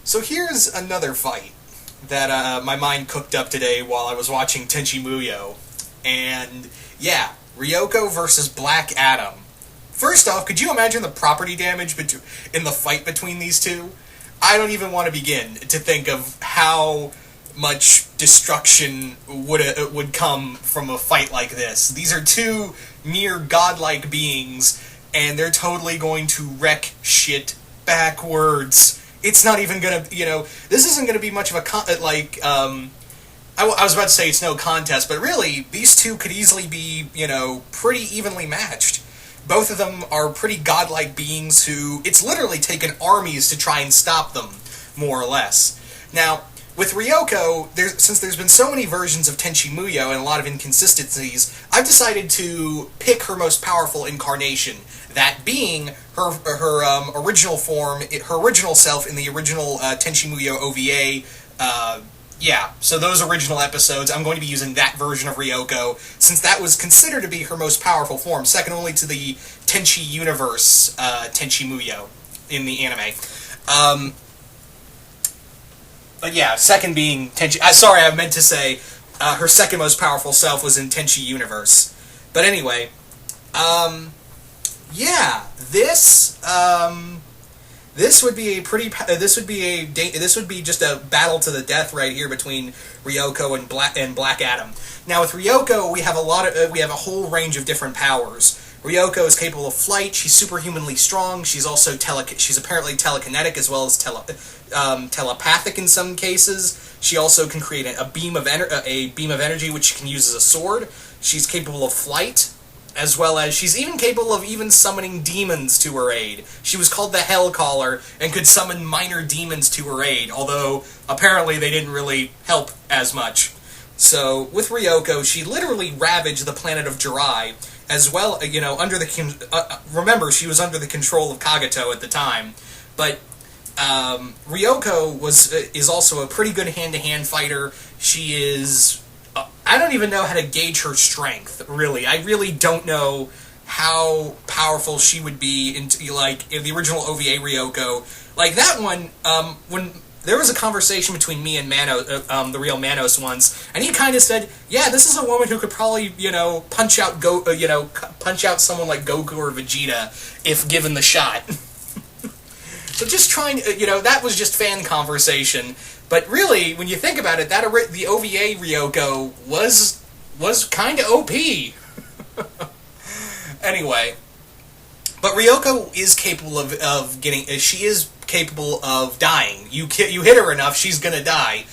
So here's another fight that my mind cooked up today while I was watching Tenchi Muyo. And yeah, Ryoko versus Black Adam. First off, could you imagine the property damage in the fight between these two? I don't even want to begin to think of how much destruction would come from a fight like this. These are two near godlike beings, and they're totally going to wreck shit backwards. It's not even gonna, this isn't gonna be much of a I was about to say it's no contest, but really, these two could easily be, pretty evenly matched. Both of them are pretty godlike beings who, it's literally taken armies to try and stop them, more or less. Now, with Ryoko, since there's been so many versions of Tenchi Muyo and a lot of inconsistencies, I've decided to pick her most powerful incarnation, that being her original form, her original self in the original Tenchi Muyo OVA. So those original episodes, I'm going to be using that version of Ryoko, since that was considered to be her most powerful form, second only to the Tenchi universe Tenchi Muyo in the anime. But yeah, second being Tenchi... sorry, I meant to say her second most powerful self was in Tenchi universe. But anyway, this would be just a battle to the death right here between Ryoko and Black Adam. Now with Ryoko, we have a whole range of different powers. Ryoko is capable of flight. She's superhumanly strong. She's also she's apparently telekinetic as well as telepathic in some cases. She also can create a beam of energy which she can use as a sword. She's capable of flight, as well as she's even capable of summoning demons to her aid. She was called the Hell Caller and could summon minor demons to her aid, although apparently they didn't really help as much. So with Ryoko, she literally ravaged the planet of Jirai, as well, remember, she was under the control of Kagato at the time, but Ryoko is also a pretty good hand-to-hand fighter. She is... I don't even know how to gauge her strength, really. I really don't know how powerful she would be in the original OVA Ryoko. Like, that one, when... There was a conversation between me and Manos, the real Manos once, and he kind of said, "Yeah, this is a woman who could probably, punch out someone like Goku or Vegeta if given the shot." So just trying, that was just fan conversation. But really, when you think about it, the OVA Ryoko was kind of OP. Anyway, but Ryoko is capable of getting. She is capable of dying. You hit her enough, she's gonna die.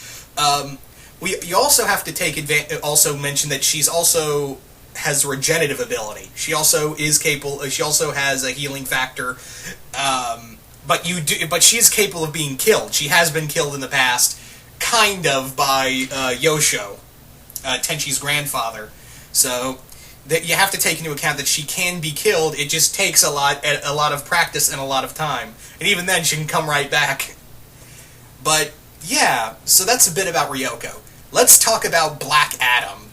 You also have to also mention that she's also has regenerative ability. She also is capable. She also has a healing factor. But she's capable of being killed. She has been killed in the past, kind of by Yosho, Tenchi's grandfather. So that you have to take into account that she can be killed. It just takes a lot of practice and a lot of time, and even then she can come right back. But yeah, so that's a bit about Ryoko. Let's talk about Black Adam.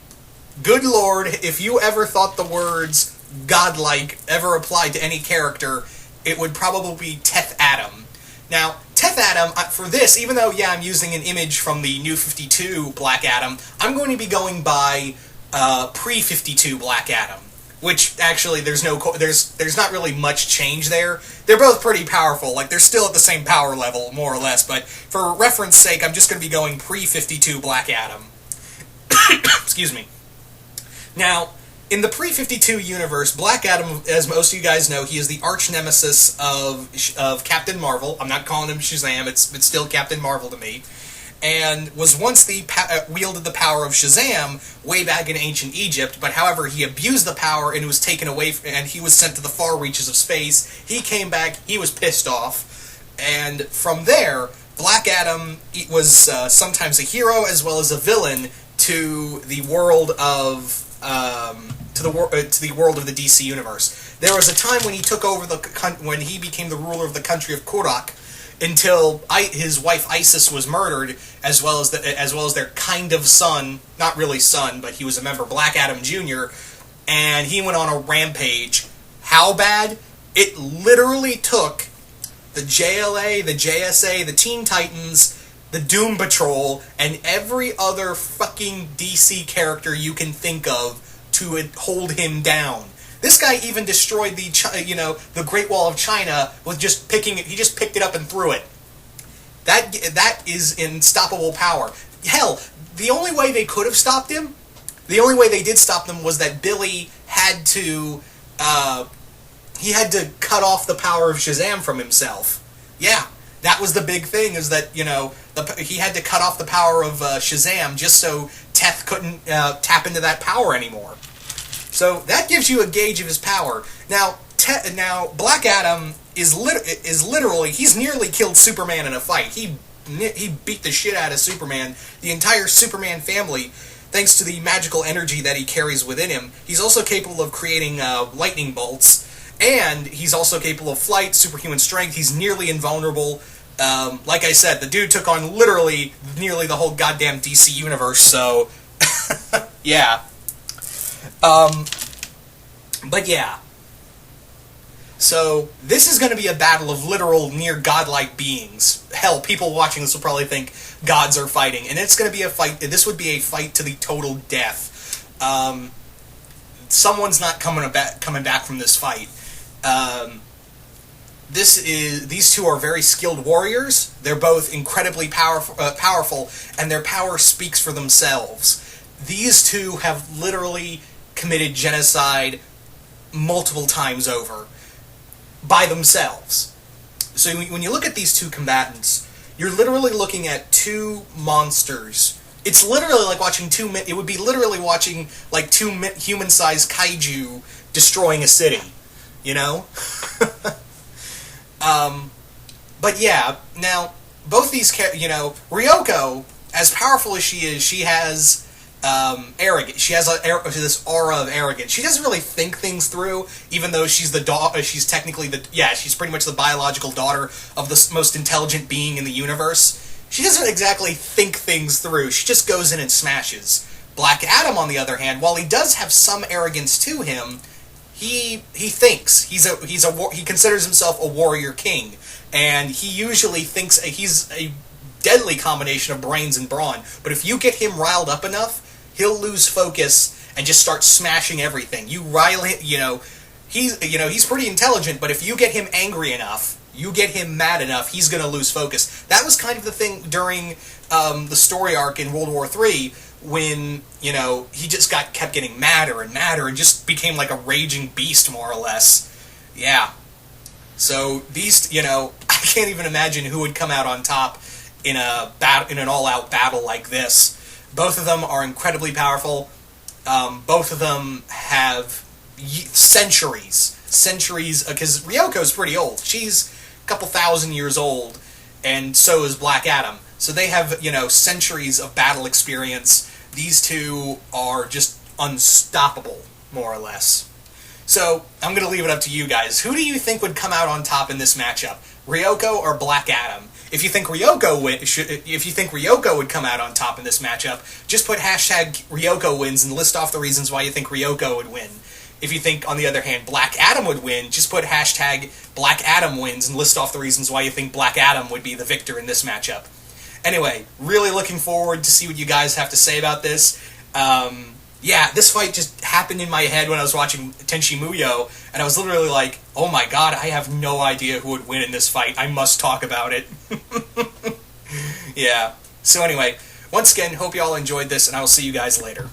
Good lord, if you ever thought the words godlike ever applied to any character, it would probably be Teth Adam. Now, Teth Adam, for this, even though, I'm using an image from the New 52 Black Adam, I'm going to be going by pre-52 Black Adam, which actually there's not really much change there. They're both pretty powerful, they're still at the same power level, more or less, but for reference sake, I'm just going to be going pre-52 Black Adam. Excuse me. Now, in the pre-52 universe, Black Adam, as most of you guys know, he is the arch-nemesis of Captain Marvel. I'm not calling him Shazam, it's still Captain Marvel to me. And was once wielded the power of Shazam way back in ancient Egypt, but however, he abused the power and it was taken away, and he was sent to the far reaches of space. He came back, he was pissed off, and from there, Black Adam was sometimes a hero as well as a villain to the world of to the world of the DC universe. There was a time when he took over when he became the ruler of the country of Kurak, until his wife Isis was murdered, as well as their kind of son, not really son, but he was a member, Black Adam Jr., and he went on a rampage. How bad? It literally took the JLA, the JSA, the Teen Titans, the Doom Patrol, and every other fucking DC character you can think of to hold him down. This guy even destroyed the Great Wall of China with just picking it. He just picked it up and threw it. That is unstoppable power. Hell, the only way they could have stopped him, the only way they did stop them was that Billy had to, he had to cut off the power of Shazam from himself. Yeah, that was the big thing, is that, he had to cut off the power of Shazam just so Teth couldn't tap into that power anymore. So that gives you a gauge of his power. Now, Black Adam is literally, he's nearly killed Superman in a fight. He beat the shit out of Superman, the entire Superman family, thanks to the magical energy that he carries within him. He's also capable of creating lightning bolts, and he's also capable of flight, superhuman strength. He's nearly invulnerable. Like I said, the dude took on literally nearly the whole goddamn DC universe, so yeah. But yeah. So, this is going to be a battle of literal, near godlike beings. Hell, people watching this will probably think gods are fighting, and it's going to be a fight. This would be a fight to the total death. Someone's not coming back from this fight. These two are very skilled warriors. They're both incredibly powerful, and their power speaks for themselves. These two have literally committed genocide multiple times over by themselves. So when you look at these two combatants, you're literally looking at two monsters. It's literally like watching it would be literally watching like two human-sized kaiju destroying a city, But yeah, now both these Ryoko, as powerful as she is, she has arrogance. She has this aura of arrogance. She doesn't really think things through, even though she's she's technically she's pretty much the biological daughter of the most intelligent being in the universe. She doesn't exactly think things through. She just goes in and smashes. Black Adam, on the other hand, while he does have some arrogance to him, he thinks he considers himself a warrior king, and he usually thinks he's a deadly combination of brains and brawn. But if you get him riled up enough, he'll lose focus and just start smashing everything. You rile him, he's pretty intelligent, but if you get him angry enough, you get him mad enough, he's going to lose focus. That was kind of the thing during the story arc in World War III, when, he just kept getting madder and madder and just became like a raging beast, more or less. Yeah. So these, I can't even imagine who would come out on top in an all-out battle like this. Both of them are incredibly powerful. Both of them have centuries, because Ryoko's pretty old. She's a couple thousand years old, and so is Black Adam. So they have, centuries of battle experience. These two are just unstoppable, more or less. So, I'm going to leave it up to you guys. Who do you think would come out on top in this matchup? Ryoko or Black Adam? If you think Ryoko would come out on top in this matchup, just put hashtag Ryoko wins and list off the reasons why you think Ryoko would win. If you think, on the other hand, Black Adam would win, just put hashtag Black Adam wins and list off the reasons why you think Black Adam would be the victor in this matchup. Anyway, really looking forward to see what you guys have to say about this. This fight just happened in my head when I was watching Tenchi Muyo, and I was literally like, oh my god, I have no idea who would win in this fight. I must talk about it. Yeah. So anyway, once again, hope you all enjoyed this, and I will see you guys later.